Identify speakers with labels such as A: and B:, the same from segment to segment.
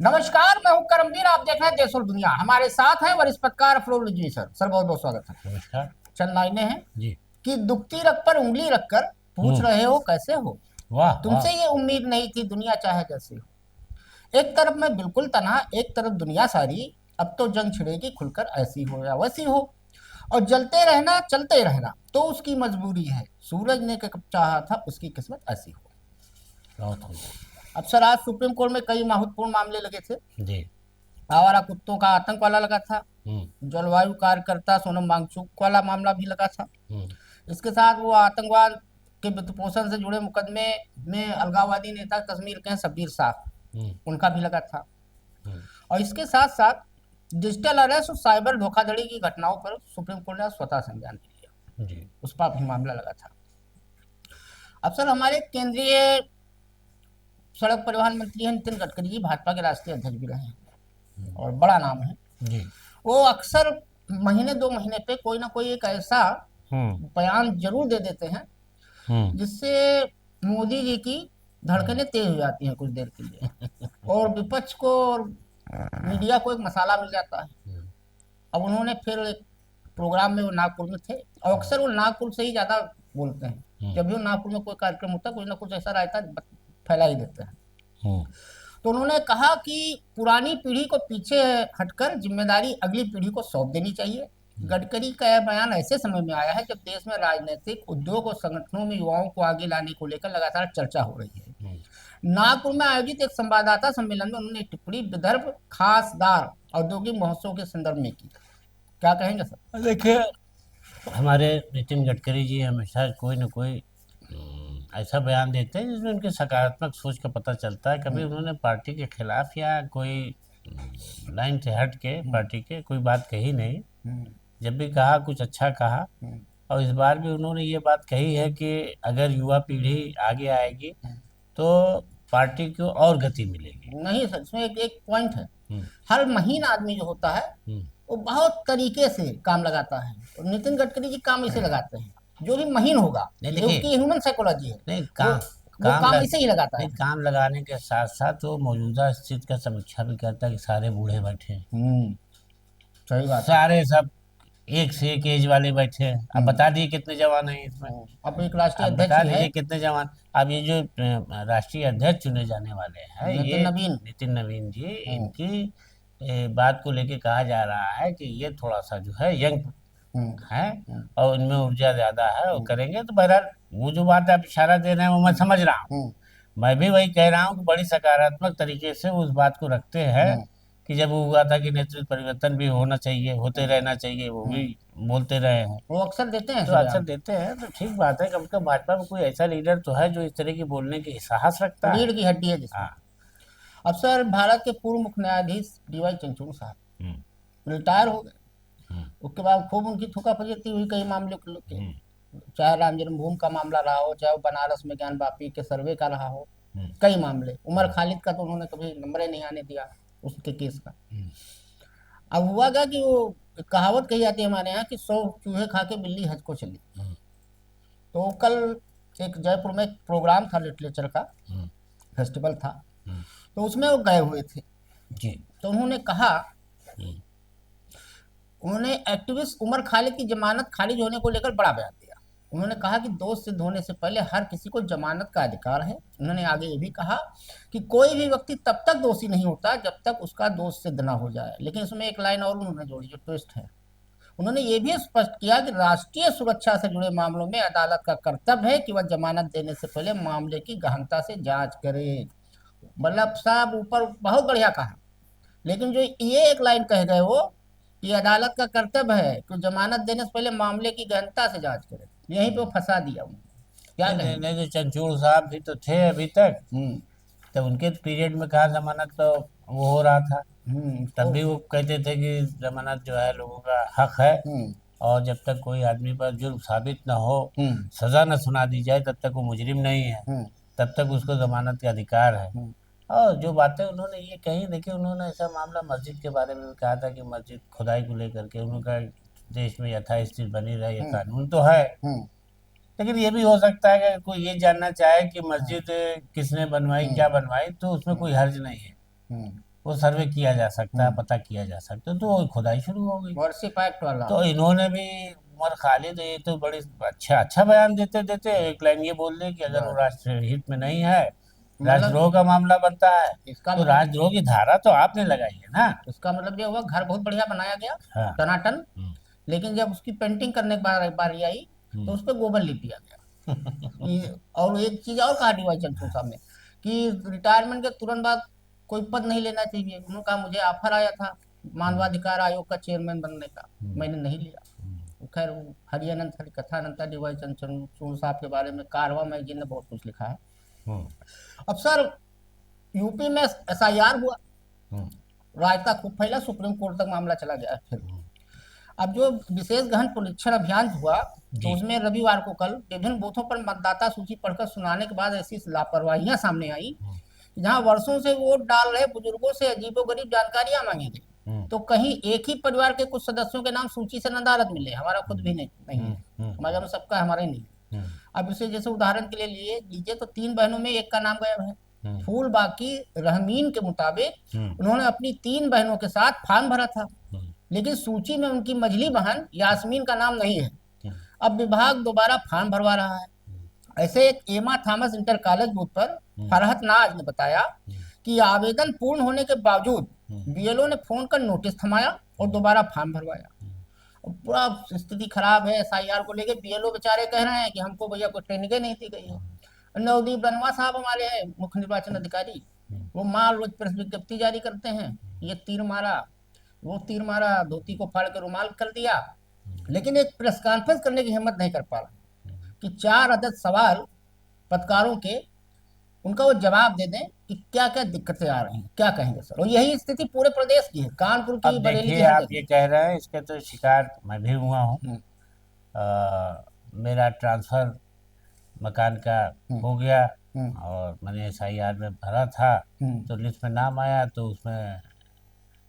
A: नमस्कार, मैं हूं करमवीर। आप देख रहे हैं देश और दुनिया। हमारे साथ हैं वरिष्ठ पत्रकार अफरोज रिजवी सर। सर बहुत बहुत स्वागत है।
B: नमस्कार
A: चंद लाइनें हैं
B: जी।
A: कि दुखती रग पर उंगली रखकर पूछ
B: हम्म।
A: रहे हो कैसे हो।
B: वाह वाह।
A: तुमसे ये उम्मीद नहीं थी दुनिया चाहे जैसे हो। एक तरफ मैं बिल्कुल तनहा, एक तरफ दुनिया सारी। अब तो जंग छिड़ेगी खुलकर, ऐसी हो या वैसी हो। और जलते रहना चलते रहना तो उसकी मजबूरी है। सूरज ने कब चाहा था उसकी किस्मत ऐसी हो।
B: बहुत हो गया।
A: अब सर, आज सुप्रीम कोर्ट में कई महत्वपूर्ण मामले लगे थे।
B: जी।
A: आवारा कुत्तों का आतंक वाला लगा था।
B: हम्म।
A: जलवायु कार्यकर्ता सोनम वांगचुक वाला मामला भी लगा था।
B: हम्म।
A: इसके साथ वो आतंकवाद के वित्तपोषण से जुड़े मुकदमे में अलगाववादी नेता कश्मीर के शब्बीर शाह,
B: हम्म।
A: उनका भी लगा था।
B: हम्म।
A: और इसके साथ साथ डिजिटल अरेस्ट और साइबर धोखाधड़ी की घटनाओं पर सुप्रीम कोर्ट ने स्वतः संज्ञान लिया।
B: जी।
A: उस पर भी मामला लगा था। अब सर, हमारे केंद्रीय सड़क परिवहन मंत्री हैं नितिन गडकरी जी, भाजपा के राष्ट्रीय अध्यक्ष भी रहे हैं और बड़ा नाम है।
B: जी।
A: वो अक्सर महीने दो महीने पे कोई ना कोई एक ऐसा
B: हम्म।
A: बयान जरूर दे देते हैं
B: हम्म।
A: जिससे मोदी जी की धड़कनें तेज हो जाती हैं कुछ देर के लिए, और विपक्ष को और मीडिया को एक मसाला मिल जाता है। अब उन्होंने फिर एक प्रोग्राम में, वो नागपुर में थे और अक्सर वो नागपुर से ही ज़्यादा बोलते हैं। जब भी वो नागपुर में कोई कार्यक्रम होता है, कुछ ना कुछ ऐसा रहता है, फैला ही देते हैं।
B: हम्म।
A: तो उन्होंने कहा कि पुरानी पीढ़ी को पीछे हटकर जिम्मेदारी अगली पीढ़ी को सौंप देनी चाहिए। गडकरी का यह बयान ऐसे समय में आया है जब देश में राजनीतिक, उद्योग और संगठनों में युवाओं को आगे लाने को लेकर लगातार चर्चा हो रही है। नागपुर में आयोजित एक संवाददाता सम्मेलन में उन्होंने टिप्पणी विदर्भ खासदार औद्योगिक महोत्सव के संदर्भ में की। क्या कहेंगे सर?
B: देखिए, हमारे नितिन गडकरी जी हमेशा कोई ना कोई ऐसा बयान देते हैं जिसमें उनकी सकारात्मक सोच का पता चलता है। कभी उन्होंने पार्टी के खिलाफ या कोई लाइन से हट के पार्टी के कोई बात कही नहीं। जब भी कहा कुछ अच्छा कहा। और इस बार भी उन्होंने ये बात कही है कि अगर युवा पीढ़ी आगे आएगी तो पार्टी को और गति मिलेगी।
A: नहीं सर, इसमें एक पॉइंट है।
B: हम्म।
A: हर महीन आदमी जो होता है
B: हम्म।
A: वो बहुत तरीके से काम लगाता है, और नितिन गडकरी जी काम इसे लगाते हैं। जो भी महीन होगा,
B: नहीं
A: ये उसकी
B: देखिए,
A: ह्यूमन साइकोलॉजी है।
B: नहीं
A: वो वो काम इसे ही लगाता
B: नहीं,
A: है।
B: काम लगाने के साथ साथ वो मौजूदा स्थिति का समीक्षा भी करता है कि सारे बूढ़े बैठे हैं।
A: हम्म, सही बात है।
B: सारे सब एक से एक एज वाले बैठे हैं। अब
A: हम्म।
B: बता दीजिए कितने जवान हैं इसमें।
A: अब एक राष्ट्रीय
B: अब
A: अध्यक्ष
B: बता
A: ही है,
B: दीजिए कितने जवान। अब ये जो राष्ट्रीय अध्यक्ष चुने जाने वाले हैं,
A: नितिन
B: ये
A: नवीन।
B: नितिन नवीन जी,
A: हम्म।
B: इनकी बात को लेके कहा जा रहा है कि ये थोड़ा सा जो है यंग
A: हम्म।
B: है
A: हम्म।
B: और इनमें ऊर्जा ज्यादा है, वो
A: हम्म।
B: करेंगे। तो बहरहाल वो जो बात आप इशारा दे रहे हैं वो मैं समझ रहा हूँ।
A: हम्म।
B: मैं भी वही कह रहा हूँ कि बड़ी सकारात्मक तरीके से उस बात को रखते हैं
A: हम्म।
B: कि जब वो हुआ था कि नेतृत्व परिवर्तन भी होना चाहिए, होते
A: हम्म।
B: रहना चाहिए, वो भी
A: हम्म।
B: बोलते रहे हैं।
A: वो अक्सर देते हैं
B: तो
A: ऐसे
B: अक्सर
A: बयान।
B: देते हैं, तो ठीक बात है। कम से कम भाजपा में कोई ऐसा लीडर तो है जो इस तरह की बोलने की साहस रखता है।
A: रीढ़ की हड्डी है जिसमें।
B: हाँ।
A: अब सर, भारत के पूर्व मुख्य न्यायाधीश डीवाई चंद्रचूड़ साहब
B: हम्म।
A: रिटायर हो गए।
B: हम्म।
A: उसके बाद खूब उनकी थूका फजीती हुई कई मामलों को लेके।
B: हम्म।
A: चाहे राम जन्मभूमि का मामला रहा हो, चाहे वो बनारस में ज्ञान वापी के सर्वे का रहा हो।
B: हम्म।
A: कई मामले, उमर खालिद का तो उन्होंने कभी नंबर ही नहीं आने दिया उसके केस का।
B: हम्म।
A: अब हुआ क्या कि वो कहावत कही जाती है हमारे यहाँ कि 100 चूहे खा के बिल्ली हज को चली।
B: हम्म।
A: तो कल एक जयपुर में एक प्रोग्राम था, लिटरेचर का
B: हम्म।
A: फेस्टिवल था।
B: हम्म।
A: तो उसमें वो गए हुए थे।
B: जी।
A: तो उन्होंने कहा,
B: हम्म।
A: उन्होंने एक्टिविस्ट उमर खालिद की जमानत खारिज होने को लेकर बड़ा बयान दिया। उन्होंने कहा कि दोष सिद्ध होने से पहले हर किसी को जमानत का अधिकार है। उन्होंने आगे ये भी कहा कि कोई भी व्यक्ति तब तक दोषी नहीं होता जब तक उसका दोष सिद्ध ना हो जाए। लेकिन इसमें एक लाइन और उन्होंने जोड़ी जो ट्विस्ट है। उन्होंने ये भी स्पष्ट किया कि राष्ट्रीय सुरक्षा से जुड़े मामलों में अदालत का कर्तव्य है कि वह जमानत देने से पहले मामले की गहनता से जांच करे। मतलब साहब, ऊपर बहुत बढ़िया कहा, लेकिन जो ये एक लाइन कह गए वो, ये अदालत का कर्तव्य है कि जमानत देने से पहले मामले की गहनता से जांच करे, यहीं पे वो फंसा दिया उन्होंने। क्या
B: नहीं नहीं
A: कहेंगे?
B: नहीं, तो चंचूड़ साहब भी तो थे अभी तक।
A: हम्म।
B: तब उनके पीरियड में कहा जमानत तो वो हो रहा था। तब
A: तो
B: भी वो कहते थे कि जमानत जो है लोगों का हक है,
A: हम्म।
B: और जब तक कोई आदमी पर जुर्म साबित ना हो,
A: हम्म।
B: सजा न सुना दी जाए, तब तक वो मुजरिम नहीं है।
A: हम्म।
B: तब तक उसको जमानत का अधिकार है।
A: हम्म।
B: और जो बातें उन्होंने ये कही, देखिए उन्होंने ऐसा मामला मस्जिद के बारे में भी कहा था कि मस्जिद खुदाई को लेकर के उनका देश में यथास्थिति बनी रहे, ये
A: हम्म।
B: कानून तो है।
A: हम्म।
B: लेकिन ये भी हो सकता है कि कोई ये जानना चाहे कि मस्जिद किसने बनवाई,
A: हम्म।
B: क्या बनवाई, तो उसमें कोई हर्ज नहीं है।
A: हम्म।
B: वो सर्वे किया जा सकता है, पता किया जा सकता है, तो वो खुदाई शुरू हो गई।
A: वर्षिप एक्ट वाला।
B: तो इन्होंने भी, उमर खालिद ये तो बड़े अच्छा अच्छा बयान देते देते एक लाइन ये बोल दे कि अगर वो
A: बस
B: राष्ट्र हित में नहीं है,
A: मतलब
B: राजद्रोह का मामला बनता है,
A: इसका
B: तो
A: मतलब
B: राजद्रोह की धारा तो आपने लगाई है ना।
A: इसका मतलब ये हुआ घर बहुत बढ़िया बनाया गया,
B: हाँ।
A: टनाटन,
B: हम्म,
A: लेकिन जब उसकी पेंटिंग करने की बारी आई तो
B: हम्म,
A: उस पर गोबर लिप दिया गया। और एक चीज और कहा डीवाई चंद्रचूड़ साहब ने कि रिटायरमेंट के तुरंत बाद कोई पद नहीं लेना चाहिए। उन्होंने कहा मुझे ऑफर आया था मानवाधिकार आयोग का चेयरमैन बनने का,
B: हम्म,
A: मैंने नहीं लिया। तो खैर वो हरियानंद हरि कथानंदा डीवाई चंद्रचूड़ साहब के बारे में कारवा मैगजीन ने बहुत कुछ लिखा है।
B: हम्म,
A: अब सर यूपी में एसआईआर हुआ,
B: हम्म,
A: रायता खूब फैला, सुप्रीम कोर्ट तक मामला चला गया। फिर अब जो विशेष गहन पुनरीक्षण अभियान हुआ तो
B: जी।
A: उसमें रविवार को कल विभिन्न बूथों पर मतदाता सूची पढ़कर सुनाने के बाद ऐसी लापरवाहियां सामने आई,
B: हम्म,
A: जहां वर्षों से वोट डाल रहे बुजुर्गों से अजीबोगरीब जानकारियां मांगी गई।
B: हम्म,
A: तो कहीं एक ही परिवार के कुछ सदस्यों के नाम सूची से नदारद मिले, हमारा खुद भी नहीं
B: हम्म,
A: है,
B: हम्म,
A: हमारे में सबका है, हमारा ही नहीं है।
B: हम्म,
A: अब इसे जैसे उदाहरण के लिए लिए लीजिए तो 3 बहनों में एक का नाम गायब है।
B: हम्म,
A: फूल बाकी रहमीन के मुताबिक
B: हम्म,
A: उन्होंने अपनी 3 बहनों के साथ फॉर्म भरा था,
B: हम्म,
A: लेकिन सूची में उनकी मझली बहन यास्मीन का नाम नहीं है।
B: हम्म,
A: अब विभाग दोबारा फॉर्म भरवा रहा है। ऐसे एक एमा थॉमस इंटर कॉलेज बूथ पर
B: हम्म,
A: फरहत नाज ने बताया कि आवेदन पूर्ण होने के बावजूद
B: हम्म,
A: बीएलओ ने फोन कर नोटिस थमाया और दोबारा फॉर्म भरवाया। और पूरा स्थिति खराब है एसआईआर को लेके। बीएलओ बेचारे कह रहे हैं कि हमको भैया कोई ट्रेनिंग नहीं दी गई है। नवदीप रनवा साहब हमारे हैं मुख्य निर्वाचन अधिकारी, वो माल रोज प्रेस विज्ञप्ति जारी करते हैं, ये तीर मारा, वो तीर मारा, धोती को फाड़ के रुमाल कर दिया, लेकिन एक प्रेस कॉन्फ्रेंस करने की हिम्मत नहीं कर पा रहा कि 4 अदद सवाल पत्रकारों के उनका वो जवाब दे दें कि क्या क्या दिक्कतें आ रही हैं, क्या कहेंगे सर। और यही स्थिति पूरे प्रदेश की है, कानपुर
B: अब
A: की, बरेली की,
B: देखिए,
A: हर
B: आप
A: जगह।
B: ये कह रहे हैं, इसके तो शिकार मैं भी हुआ हूँ।
A: हम्म,
B: मेरा ट्रांसफ़र मकान का
A: हम्म,
B: हो गया,
A: हम्म,
B: और मैंने एसआईआर में भरा था,
A: हम्म।
B: तो लिस्ट में नाम आया, तो उसमें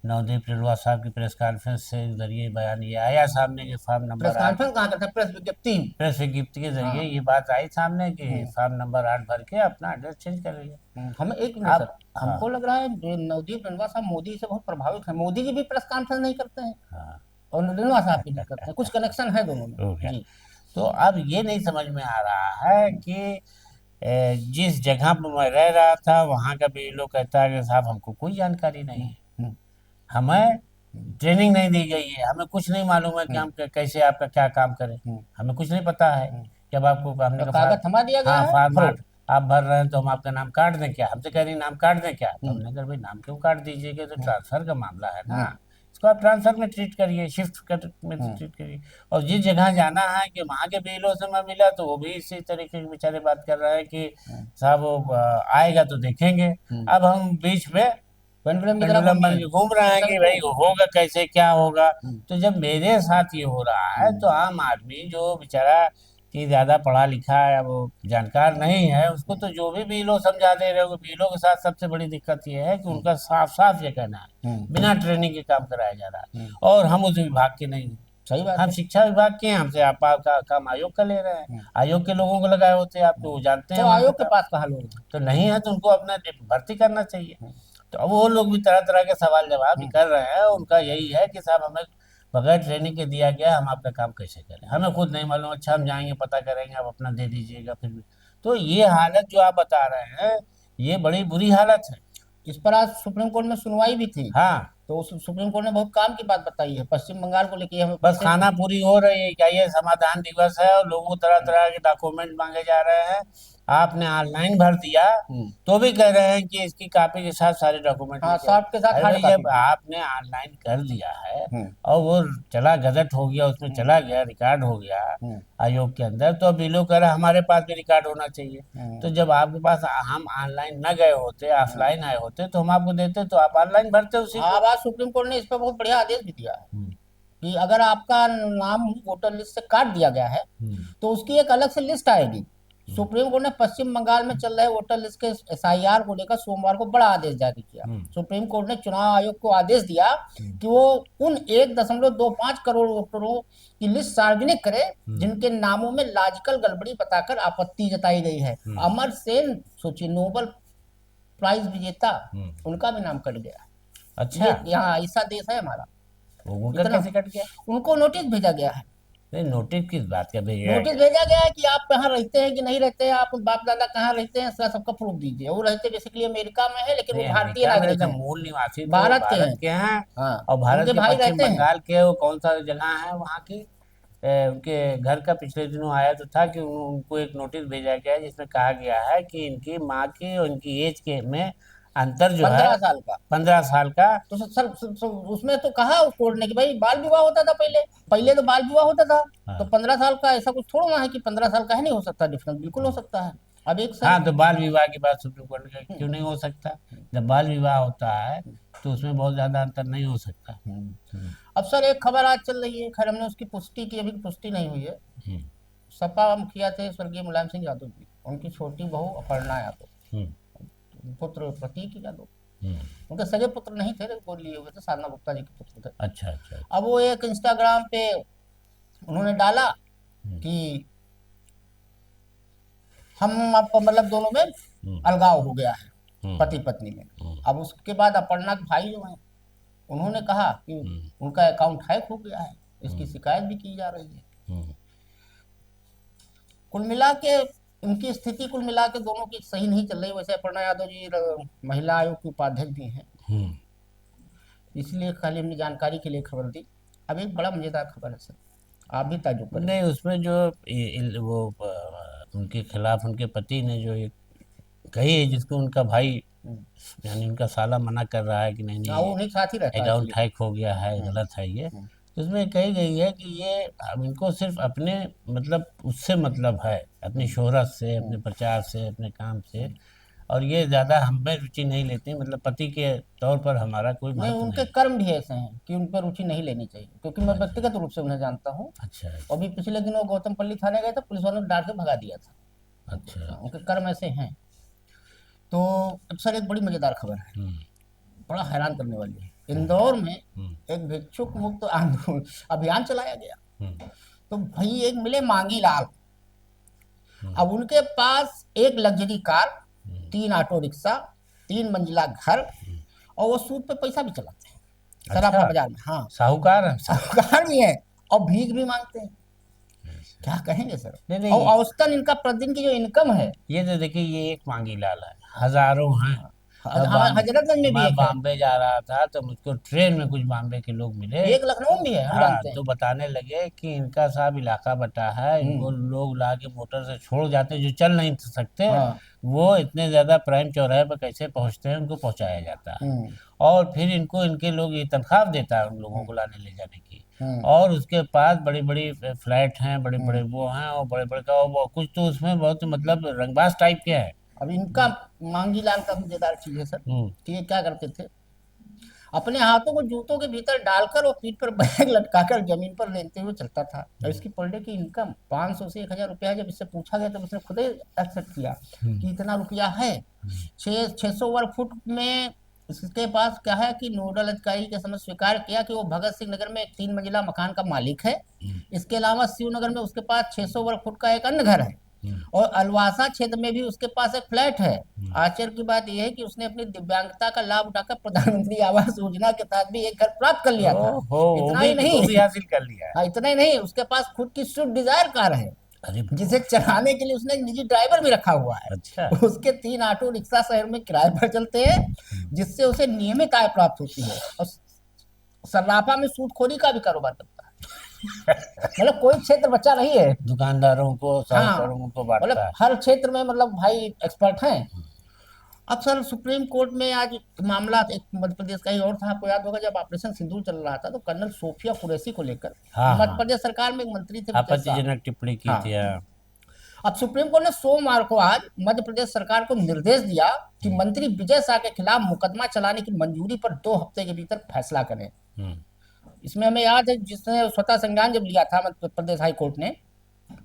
B: नवदीप निरवा साहब की प्रेस कॉन्फ्रेंस से जरिए बयान ये आया सामने कि फार्म
A: प्रेस
B: नंबर 8,
A: कॉन्फ्रेंस कहाँ करते हैं, प्रेस विज्ञप्ति।
B: प्रेस विज्ञप्ति के जरिए
A: हाँ।
B: ये बात आई सामने कि
A: हम्म,
B: फार्म नंबर 8 भर के अपना एड्रेस चेंज कर लिया।
A: हमें एक मिनट सर,
B: आप। हाँ।
A: हमको लग रहा है जो नवदीप रनवा साहब मोदी से बहुत प्रभावित है, मोदी जी भी प्रेस कॉन्फ्रेंस नहीं करते हैं
B: हाँ।
A: और रनवा साहब भी नहीं करते हैं, कुछ कनेक्शन है दोनों में।
B: हो गया।
A: जी।
B: तो अब ये नहीं समझ में आ रहा है कि जिस जगह पर मैं रह रहा था वहाँ का भी लोग कहता है कि साहब हमको कोई जानकारी नहीं
A: हम्म,
B: है,
A: हम्म,
B: हमें ट्रेनिंग नहीं दी गई है, हमें कुछ नहीं मालूम है कि
A: हम्म,
B: हम कैसे आपका क्या काम करें,
A: हम्म,
B: हमें कुछ नहीं पता है।
A: हम्म।
B: जब आपको हमने
A: तो
B: कहा
A: कागज थमा दिया गया
B: हाँ
A: है
B: फार्म 8
A: फ्रॉड।
B: आप भर रहे हैं तो हम आपका नाम काट दें क्या, हमसे कह रही नाम काट दें क्या, तो
A: हम्म,
B: हमने कहा भाई नाम क्यों काट दीजिएगा, तो
A: हम्म,
B: ट्रांसफर का मामला है ना,
A: हम्म,
B: इसको आप ट्रांसफर में ट्रीट करिए, शिफ्ट कर में
A: हम्म,
B: ट्रीट करिए। और जिस जगह जाना है कि वहाँ के बीएलओ से मैं मिला तो वो भी इसी तरीके के बेचारे बात कर रहे हैं कि
A: हम्म,
B: साहब वो आएगा तो देखेंगे।
A: हम्म।
B: अब हम बीच में
A: पेंडुलम की तरह
B: पेंडुलम
A: घूमिए
B: बन के घूम रहे हैं कि भाई
A: शंकु।
B: होगा कैसे, क्या होगा।
A: हम्म,
B: तो जब मेरे साथ ये हो रहा है
A: हम्म,
B: तो आम आदमी जो बेचारा कि ज़्यादा पढ़ा लिखा है, वो जानकार नहीं है, उसको तो जो भी बीएलओ समझा दे रहे हो। बीएलओ के साथ सबसे बड़ी दिक्कत ये है कि
A: हम्म,
B: उनका साफ साफ ये कहना है
A: हम्म,
B: बिना ट्रेनिंग के काम कराया जा रहा है,
A: हम्म।
B: और हम उस विभाग के नहीं हैं।
A: सही बात
B: हम
A: है।
B: शिक्षा विभाग के हैं, हमसे आप का काम आयोग का ले रहे हैं,
A: हम्म,
B: आयोग के लोगों को लगाए होते हैं, आप तो वो जानते हैं
A: तो
B: वहाँ का
A: आयोग के
B: काम।
A: पास कहाँ लोग हैं?
B: तो नहीं है तो उनको अपना भर्ती करना चाहिए।
A: हम्म,
B: तो अब वो लोग भी तरह तरह के सवाल जवाब भी
A: हम्म,
B: कर रहे हैं, उनका यही है कि साहब हमें बगैर ट्रेनिंग के दिया गया, हम आपका काम कैसे करें, हमें खुद नहीं मालूम, अच्छा हम जाएंगे पता करेंगे, आप अपना दे दीजिएगा फिर भी। तो ये हालत जो आप बता रहे हैं, ये बड़ी बुरी हालत है।
A: इस पर आज सुप्रीम कोर्ट में सुनवाई भी थी,
B: हाँ।
A: तो सुप्रीम कोर्ट ने बहुत काम की बात बताई है पश्चिम बंगाल को लेके, हमें
B: बस
A: पैसे।
B: खाना पूरी हो रही है क्या, ये समाधान दिवस है और लोगों को तरह तरह के डॉक्यूमेंट मांगे जा रहे हैं। आपने ऑनलाइन भर दिया
A: हम्म,
B: तो भी कह रहे हैं कि इसकी कॉपी के साथ सारे डॉक्यूमेंट
A: हाँ,
B: लेके आओ।
A: शॉर्ट के साथ
B: अरे
A: हार्ड
B: भाई
A: कॉपी
B: जब
A: भी।
B: आपने ऑनलाइन कर दिया है
A: हम्म,
B: और वो चला गजट हो गया, उसमें
A: हम्म,
B: चला गया, रिकॉर्ड हो गया
A: हम्म,
B: आयोग के अंदर, तो अब ये लोग कह रहे हैं हमारे पास भी रिकॉर्ड होना चाहिए।
A: हम्म,
B: तो जब आपके पास हम ऑनलाइन न गए होते,
A: हम्म।
B: ऑफलाइन आए होते, तो हम आपको देते, तो आप ऑनलाइन भरते उसी
A: हाँ,
B: को।
A: अब आज सुप्रीम कोर्ट ने इस पर बहुत बढ़िया आदेश भी दिया है
B: हम्म,
A: कि अगर आपका नाम वोटर लिस्ट से काट दिया गया है
B: हम्म,
A: तो उसकी एक अलग से लिस्ट आएगी।
B: हम्म,
A: सुप्रीम कोर्ट ने पश्चिम बंगाल में चल रहे वोटर लिस्ट के एसआईआर को लेकर सोमवार को बड़ा आदेश जारी किया।
B: हम्म,
A: सुप्रीम कोर्ट ने चुनाव आयोग को आदेश दिया
B: हम्म,
A: कि वो उन 1.25 करोड़ वोटरों की लिस्ट सार्वजनिक करे
B: हम्म,
A: जिनके नामों में लॉजिकल गड़बड़ी बताकर आपत्ति जताई गई है।
B: हम्म,
A: अमर सेन, सोचिए, नोबेल प्राइज विजेता,
B: हम्म,
A: उनका भी नाम कट गया।
B: अच्छा,
A: ये यहाँ ऐसा देश है हमारा।
B: वो उनका
A: इतना
B: कैसे कट गया?
A: उनको नोटिस भेजा गया है।
B: नहीं, नोटिस किस बात का भेजा
A: नोटिस
B: गया?
A: भेजा गया है कि आप कहाँ रहते हैं कि नहीं रहते हैं, आप बाप दादा कहाँ रहते हैं, इसका सबका प्रूफ दीजिए। वो रहते बेसिकली अमेरिका में है, लेकिन वो
B: नहीं,
A: भारतीय
B: अमेरिका में
A: नागरिक
B: रहते,
A: हैं,
B: मूल निवासी तो
A: भारत के
B: भारत
A: हैं।
B: के हैं।
A: हाँ,
B: और भारत
A: उनके
B: के
A: भाई
B: पश्चिम
A: रहते हैं।
B: बंगाल के, वो कौन सा जगह है वहाँ की, उनके घर का पिछले दिनों आया तो था कि उनको एक नोटिस भेजा गया है जिसमें कहा गया है कि इनकी माँ की और इनकी एज के में अंतर जो है
A: 15 साल का।
B: 15 साल का।
A: तो उसमें तो कहा उस कोर्ट ने कि भाई बाल विवाह होता था पहले, पहले तो बाल विवाह होता था। तो
B: हाँ।
A: 15 साल का ऐसा कुछ थोड़ा ना है कि 15 साल का है, नहीं हो सकता डिफरेंस, बिल्कुल हो सकता है। अब एक साल।
B: हाँ, तो बाल विवाह की बात सुप्रीम कोर्ट ने
A: हम्म,
B: क्यों नहीं हो सकता? जब बाल विवाह होता है तो उसमें बहुत ज्यादा अंतर नहीं हो सकता।
A: हम्म।
B: हम्म।
A: अब सर एक खबर आज चल रही है, खैर हमने उसकी पुष्टि की, अभी पुष्टि नहीं हुई है।
B: हम्म।
A: सपा मुखिया थे स्वर्गीय मुलायम सिंह यादव जी, उनकी छोटी बहू अपर्णा यादव,
B: हम्म।
A: पुत्र प्रतीक यादव,
B: हम्म।
A: उनके सगे पुत्र नहीं थे, वो लिए हुए थे, साधना गुप्ता जी के पुत्र थे।
B: अच्छा, अच्छा।
A: अब वो एक इंस्टाग्राम पे उन्होंने डाला
B: हम्म।
A: कि हम आप मतलब दोनों में
B: हम्म।
A: अलगाव हो गया है,
B: हम्म।
A: पति पत्नी में।
B: हम्म।
A: अब उसके बाद अपर्णा के भाई जो हैं, उन्होंने कहा कि
B: हम्म।
A: उनका अकाउंट हैक हो गया है, इसकी
B: हम्म।
A: शिकायत भी की जा रही है।
B: हम्म।
A: कुल मिला के उनकी स्थिति कुल मिला के दोनों की सही नहीं चल रही। वैसे अपर्णा यादव जी महिला आयोग की उपाध्यक्ष भी हैं,
B: हम्म।
A: इसलिए खाली हमने जानकारी के लिए खबर दी। अब एक बड़ा मजेदार खबर है सर, आप भी ताजुब
B: नहीं,
A: करेंगे।
B: उसमें जो वो उनके खिलाफ उनके पति ने जो ये कही है, जिसको उनका भाई
A: हम्म।
B: यानी उनका साला मना कर रहा है कि नहीं
A: हाँ, वो
B: नहीं,
A: उन्हीं के साथ ही रहता है
B: अकाउंट
A: एक्चुअली।
B: हैक हो गया है,
A: हम्म।
B: गलत है ये।
A: हम्म।
B: तो उसमें कही गई है कि ये अब इनको सिर्फ अपने मतलब उससे मतलब है, अपनी
A: हम्म।
B: शोहरत से, अपने
A: हम्म।
B: प्रचार से, अपने काम से।
A: हम्म।
B: और ये ज़्यादा हमें रुचि नहीं लेती, मतलब पति के तौर पर हमारा कोई
A: नहीं,
B: महत्व
A: उनके
B: नहीं।
A: कर्म भी ऐसे हैं कि उन पर रुचि नहीं लेनी चाहिए, क्योंकि मैं
B: अच्छा,
A: व्यक्तिगत रूप से उन्हें जानता हूँ।
B: अच्छा।
A: अभी पिछले दिनों गौतमपल्ली थाने गए थे, पुलिस वालों ने डांट के भगा दिया था।
B: अच्छा,
A: हाँ,
B: अच्छा।
A: उनके कर्म ऐसे हैं। तो अब सर एक बड़ी मजेदार खबर है,
B: हम्म।
A: बड़ा हैरान करने वाली है।
B: हम्म।
A: इंदौर में
B: हम्म।
A: एक भिक्षुक मुक्त आंदोलन अभियान चलाया गया।
B: हम्म।
A: तो भाई एक मिले मांगी लाल।
B: हम्म।
A: अब उनके पास एक लग्जरी कार,
B: हम्म।
A: 3 ऑटो रिक्शा, 3 मंजिला घर, और वो सूद पे पैसा भी चलाते हैं
B: अच्छा,
A: सराफा बाजार में। हाँ,
B: साहूकार है सर।
A: साहूकार भी है और भीख भी मांगते हैं। क्या कहेंगे सर।
B: नहीं,
A: और
B: नहीं,
A: औसतन इनका प्रतिदिन की जो इनकम है।
B: ये तो देखिए, ये एक मांगी लाल है, हजारों हैं।
A: हजरतगंज में भी
B: मैं
A: एक है,
B: बॉम्बे जा रहा था तो मुझको ट्रेन में कुछ बॉम्बे के लोग मिले।
A: एक लखनऊ में भी है, हम
B: हाँ,
A: जानते हैं।
B: तो बताने लगे कि इनका साहब इलाका बटा है, इनको
A: हम्म।
B: लोग ला के मोटर से छोड़ जाते जो चल नहीं सकते।
A: हाँ।
B: वो इतने ज्यादा प्राइम चौराहे पर कैसे पहुंचते हैं, उनको पहुंचाया जाता है।
A: हम्म।
B: और फिर इनको इनके लोग ये तनख्वाह देता है उन लोगों
A: हम्म।
B: को लाने ले जाने की।
A: हम्म।
B: और उसके पास बड़ी बड़ी फ्लैट हैं, बड़े बड़े
A: हम्म।
B: वो हैं, और बड़े बड़े का वो कुछ तो उसमें बहुत मतलब रंगबाज टाइप के हैं।
A: अब इनका मांगी लाल का मजेदार चीज है सर,
B: हम्म।
A: कि ये क्या करते थे, अपने हाथों को जूतों के भीतर डालकर और पीठ पर बैग लटकाकर जमीन पर लेटते हुए चलता था। और इसकी पर डे की इनकम 500 से 1,000 रुपया है। जब इससे पूछा गया तब उसने खुद ही एक्सेप्ट किया
B: हम्म।
A: कि इतना रुपया है। 600 वर्ग फुट में इसके पास क्या है कि नोडल अधिकारी के समझ स्वीकार किया कि वो भगत सिंह नगर में एक 3 मंजिला मकान का मालिक है।
B: हम्म।
A: इसके अलावा शिवनगर में उसके पास 600 वर्ग फुट का एक अन्य घर है,
B: हम्म।
A: और अलवासा क्षेत्र में भी उसके पास एक फ्लैट है।
B: हम्म।
A: आश्चर्य की बात यह है कि उसने अपनी दिव्यांगता का लाभ उठाकर प्रधानमंत्री आवास योजना के तहत भी एक घर प्राप्त कर लिया था।
B: ओहो,
A: इतना ही
B: वो
A: नहीं।
B: भी हासिल कर लिया है।
A: हाँ, इतना ही नहीं, उसके पास खुद की स्विफ्ट डिजायर कार है,
B: अरे
A: जिसे चलाने के लिए उसने एक निजी ड्राइवर भी रखा हुआ है।
B: अच्छा।
A: उसके 3 ऑटो रिक्शा शहर में किराए पर चलते हैं, जिससे उसे नियमित आय प्राप्त होती है। और सर्राफा में सूदखोरी का भी कारोबार करता है। मतलब कोई क्षेत्र बचा नहीं है।
B: दुकानदारों को,
A: हाँ,
B: साहूकारों को
A: मतलब
B: बांटता है।
A: हर क्षेत्र में मतलब भाई एक्सपर्ट हैं। अब सर सुप्रीम कोर्ट में आज मामला एक मध्य प्रदेश का ही और था। आपको याद होगा जब ऑपरेशन सिंदूर चल रहा था, तो कर्नल सोफिया कुरैशी को लेकर
B: हाँ,
A: मध्य
B: हाँ,
A: प्रदेश सरकार में एक मंत्री थे विजय शाह।
B: आपत्तिजनक टिप्पणी की
A: हाँ,
B: थी, हाँ।
A: अब सुप्रीम कोर्ट ने सोमवार को आज मध्य प्रदेश सरकार को निर्देश दिया कि मंत्री विजय शाह के खिलाफ मुकदमा चलाने की मंजूरी पर 2 हफ्ते के भीतर फैसला करें।
B: हम्म।
A: इसमें हमें याद है, जिसने स्वतः संज्ञान जब लिया था मध्य प्रदेश हाई कोर्ट ने,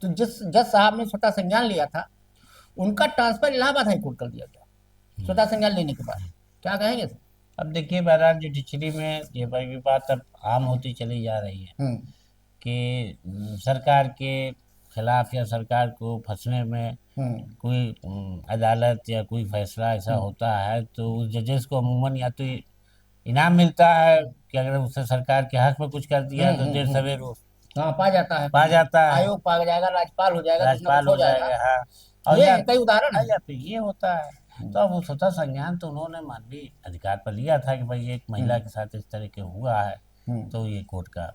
A: तो जिस जज साहब ने स्वतः संज्ञान लिया था, उनका ट्रांसफर इलाहाबाद हाई कोर्ट कर दिया गया स्वतः संज्ञान लेने के बाद। क्या कहेंगे सर।
B: अब देखिए, बहरहाल जुडिशरी में ये भी बात अब आम होती चली जा रही है
A: हम्म।
B: कि सरकार के खिलाफ या सरकार को फंसने में
A: हम्म।
B: कोई अदालत या कोई फैसला ऐसा
A: हम्म।
B: होता है तो उस जजेस को अमूमन या तो इनाम मिलता है कि अगर उससे सरकार के हक में कुछ कर दिया तो देर सवेर वो
A: हाँ, पा जाता है,
B: पा
A: कुछ
B: जाता है,
A: आयोग पा जाएगा, राज्यपाल हो जाएगा, कुछ ना कुछ
B: राज्यपाल
A: हो
B: हो
A: जाएगा।
B: जाएगा। हाँ, और
A: ये है, कई उदाहरण है।
B: या फिर ये होता है। तो अब वो स्वतः संज्ञान तो उन्होंने मानवीय अधिकार पर लिया था कि भाई एक महिला
A: हम्म।
B: के साथ इस तरह के हुआ है,
A: हम्म।
B: तो ये कोर्ट का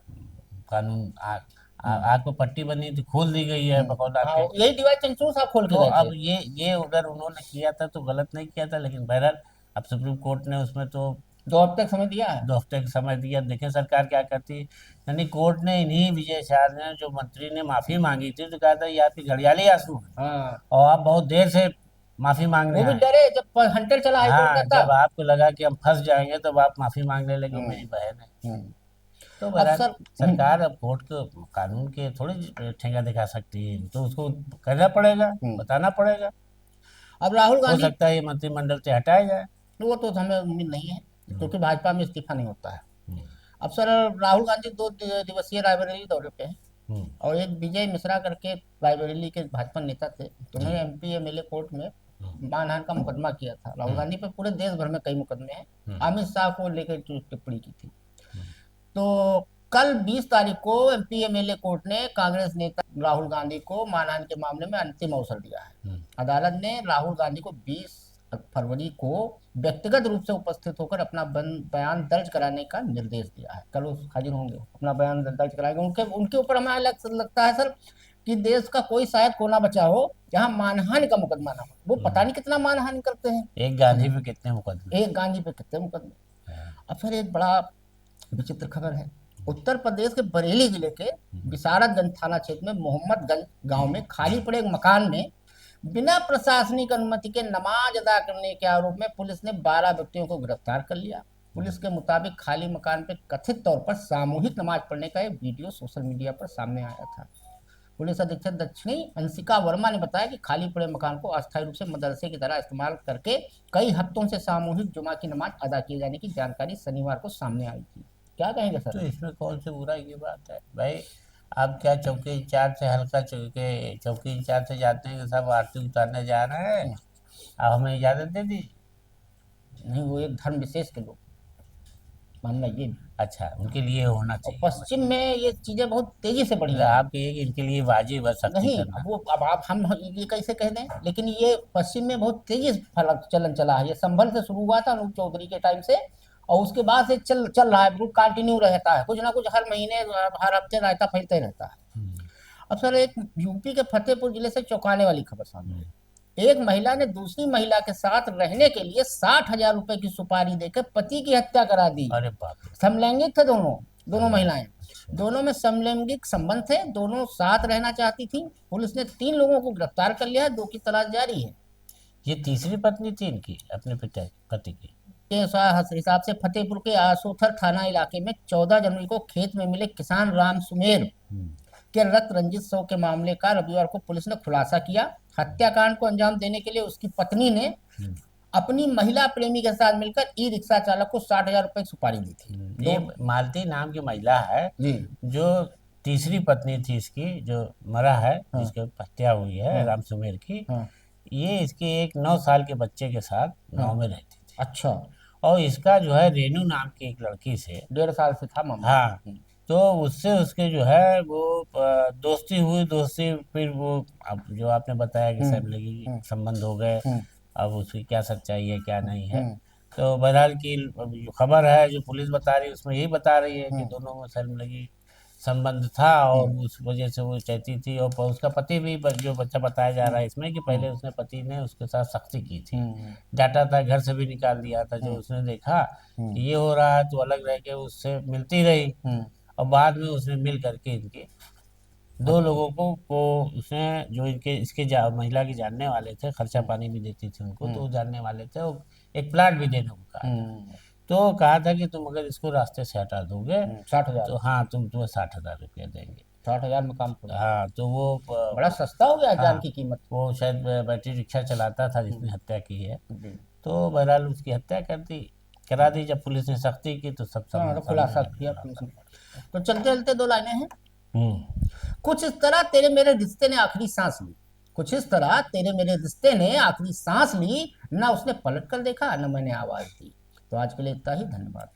B: कानून
A: हम्म।
B: आग पर पट्टी बनी थी, खोल दी गई है बकौला
A: हाँ,
B: के।
A: यही डीवाई चंद्रचूड़ साहब खोल के
B: तो
A: गए
B: अब
A: थे।
B: ये अगर उन्होंने किया था तो गलत नहीं किया था, लेकिन बहरहाल अब सुप्रीम कोर्ट ने उसमें तो
A: 2 हफ्ते का समय दिया है।
B: 2 हफ्ते का समय दिया। देखें सरकार क्या करती है। यानी कोर्ट ने इन्हीं विजय शाह ने, जो मंत्री ने माफी मांगी थी, तो कहा था ये आपकी घड़ियाली आंसू है
A: हाँ,
B: और आप बहुत देर से माफी मांगने
A: वो भी
B: आए।
A: डरे जब हंटर चला हाईकोर्ट
B: हाँ,
A: में
B: जब
A: तब।
B: आपको लगा कि हम फंस जाएंगे तब आप माफी मांगने लगे, वो
A: हम्म।
B: मेरी बहन है।
A: हम्म।
B: तो बहरहाल
A: अफसर।
B: सरकार अब कोर्ट को कानून के थोड़ी ठेंगा दिखा सकती है, तो उसको करना पड़ेगा,
A: हम्म।
B: बताना पड़ेगा।
A: अब राहुल
B: हो
A: गांधी,
B: सकता है ये मंत्रिमंडल से हटाया जाए।
A: वो तो हमें उम्मीद नहीं है,
B: हम्म,
A: क्योंकि भाजपा में इस्तीफा नहीं होता है।
B: हम्म,
A: अब सर, राहुल गांधी 2 दिवसीय रायबरेली दौरे पे हैं।
B: हम्म,
A: और एक विजय मिश्रा करके रायबरेली के भाजपा नेता थे, तो
B: जी,
A: उन्होंने एमपी एमएलए कोर्ट में
B: हम्म,
A: मानहानि का मुकदमा किया था। राहुल
B: हम्म,
A: गांधी पे पूरे देश भर में कई मुकदमे हैं।
B: हम्म,
A: अमित शाह को लेकर जो टिप्पणी की थी।
B: हम्म,
A: तो कल 20 तारीख को एमपी एमएलए कोर्ट ने कांग्रेस नेता राहुल गांधी को मानहानि के मामले में अंतिम अवसर दिया है।
B: हम्म,
A: अदालत ने राहुल गांधी को 20 फरवरी को व्यक्तिगत रूप से उपस्थित होकर अपना बयान दर्ज कराने का निर्देश दिया है। कल वो हाजिर होंगे, अपना बयान दर्ज कराएंगे। उनके उनके ऊपर हमें लगता है सर कि देश का कोई शायद कोना बचा हो जहां मानहानि का मुकदमा ना हो। वो पता
B: हम्म।
A: नहीं कितना मानहानि करते हैं।
B: एक गांधी पे कितने मुकदमे।
A: एक गांधी पे कितने मुकदमे।
B: हाँ,
A: अब फिर एक बड़ा विचित्र खबर है। उत्तर प्रदेश के बरेली जिले के
B: हम्म,
A: विशारदगंज थाना क्षेत्र में मोहम्मदगंज गांव में खाली पड़े एक मकान में बिना प्रशासनिक अनुमति के नमाज अदा करने के आरोप में पुलिस ने 12 व्यक्तियों को गिरफ्तार कर लिया। पुलिस के मुताबिक खाली मकान पर कथित तौर पर सामूहिक नमाज पढ़ने का एक वीडियो सोशल मीडिया पर सामने आया था। पुलिस अधीक्षक दक्षिणी अंशिका वर्मा ने बताया कि खाली पड़े मकान को अस्थायी रूप से मदरसे की तरह इस्तेमाल करके कई हफ्तों से सामूहिक जुमा की नमाज अदा किए जाने की जानकारी शनिवार को सामने आई थी। क्या कहेंगे
B: तो
A: सर?
B: इसमें कौन सी बुरा ये बात है भाई। आप क्या चौकी इंचार्ज से हल्का चौकी इंचार्ज से जाते हैं कि सब आरती उतारने जा रहे हैं, आप हमें इजाजत दे दी।
A: नहीं, वो एक धर्म विशेष के लोग, मामला ये भी।
B: अच्छा, उनके लिए होना
A: और
B: चाहिए बस।
A: पश्चिम में ये चीजें बहुत तेजी से बढ़ी
B: मतलब
A: हैं।
B: आप कहिए कि इनके लिए वाजिब है सख्ती
A: नहीं,
B: करना।
A: अब वो, अब आप हम ये कैसे कह दें, लेकिन ये पश्चिम में बहुत तेजी से चलन चला है। ये संभल से शुरू हुआ था अनूप चौधरी के टाइम से, और उसके बाद से चल चल रहा है, बिल्कुल कंटिन्यू रहता है। कुछ ना कुछ हर महीने, हर हफ्ते रायता फैलते रहता है।
B: हम्म,
A: अब सर, एक यूपी के फतेहपुर जिले से चौंकाने वाली खबर सामने
B: हम्म,
A: आई। एक महिला ने दूसरी महिला के साथ रहने के लिए 60,000 रुपए की सुपारी देकर पति की हत्या करा दी।
B: अरे बाप रे।
A: समलैंगिक थे दोनों, दोनों
B: अरे,
A: महिलाएं।
B: अच्छा।
A: दोनों में समलैंगिक संबंध थे, दोनों साथ रहना चाहती थी। पुलिस ने 3 लोगों को गिरफ्तार कर लिया है, 2 की तलाश जारी है।
B: ये तीसरी पत्नी थी इनकी, अपने पिता पति की।
A: के हिसाब से फतेहपुर के आसोथर थाना इलाके में 14 जनवरी को खेत में मिले किसान राम सुमेर
B: हम्म,
A: के रक्त रंजित शव के मामले का रविवार को पुलिस ने खुलासा किया। हत्याकांड को अंजाम देने के लिए उसकी पत्नी ने
B: हम्म,
A: अपनी महिला प्रेमी के साथ मिलकर ई रिक्शा चालक को 60,000 रुपए की सुपारी दी थी।
B: ये
A: दो।
B: मालती नाम की महिला है,
A: जी।
B: जो तीसरी पत्नी थी इसकी, जो मरा है,
A: हाँ।
B: जिसकी हत्या हुई है,
A: हाँ।
B: राम सुमेर की।
A: हाँ।
B: ये इसके एक 9 साल के बच्चे के साथ
A: हाँ।
B: गांव में रहती थी।
A: अच्छा।
B: और इसका जो है रेनू नाम की एक लड़की से,
A: 1.5 साल से था मामला।
B: हाँ, तो उससे उसके जो है वो दोस्ती हुई। दोस्ती फिर वो, अब जो आपने बताया कि
A: हम्म।
B: फैमिली
A: हम्म।
B: संबंध हो गए।
A: हम्म।
B: अब उसकी क्या सच्चाई है क्या नहीं है,
A: हम्म।
B: तो बहरहाल की अब जो खबर है, जो पुलिस बता रही है, उसमें यही बता रही है कि
A: हम्म।
B: दोनों में फैमिली संबंध था और
A: हम्म।
B: उस वजह से वो चाहती थी। और उसका पति भी, जो बच्चा बताया जा रहा है इसमें, कि पहले उसने पति ने उसके साथ सख्ती की थी,
A: हम्म।
B: डांटा था, घर से भी निकाल दिया था। जो उसने देखा
A: हम्म।
B: कि ये हो रहा है तो अलग रह के उससे मिलती रही।
A: हम्म।
B: और बाद में उसने मिल करके इनके 2 लोगों को उसने, जो इनके इसके महिला के जानने वाले थे, खर्चा पानी भी देती थी उनको, तो वो जानने वाले थे, वो एक प्लाट भी देने को कहा था।
A: हम्म।
B: तो कहा था कि तुम अगर इसको रास्ते से हटा दोगे
A: 60,000।
B: तो हाँ, तुम्हें 60,000 रुपया देंगे।
A: 60,000 में काम पूरा।
B: हाँ, तो वो
A: बड़ा सस्ता हो गया जान
B: हाँ,
A: की कीमत।
B: वो शायद बैटरी रिक्शा चलाता था जिसने हत्या की है।
A: जी।
B: तो बहरहाल उसकी हत्या करा दी। जब पुलिस ने सख्ती की तो सब
A: हाँ, तो
B: सामने
A: खुलासा
B: आ
A: किया
B: गया।
A: पुलिस ने। तो चलते चलते 2 लाइनें हैं।
B: हम्म,
A: कुछ इस तरह तेरे मेरे रिश्ते ने आखिरी सांस ली। कुछ इस तरह तेरे मेरे रिश्ते ने आखिरी सांस ली। ना उसने पलट कर देखा, न मैंने आवाज दी। तो आज के लिए इतना ही, धन्यवाद।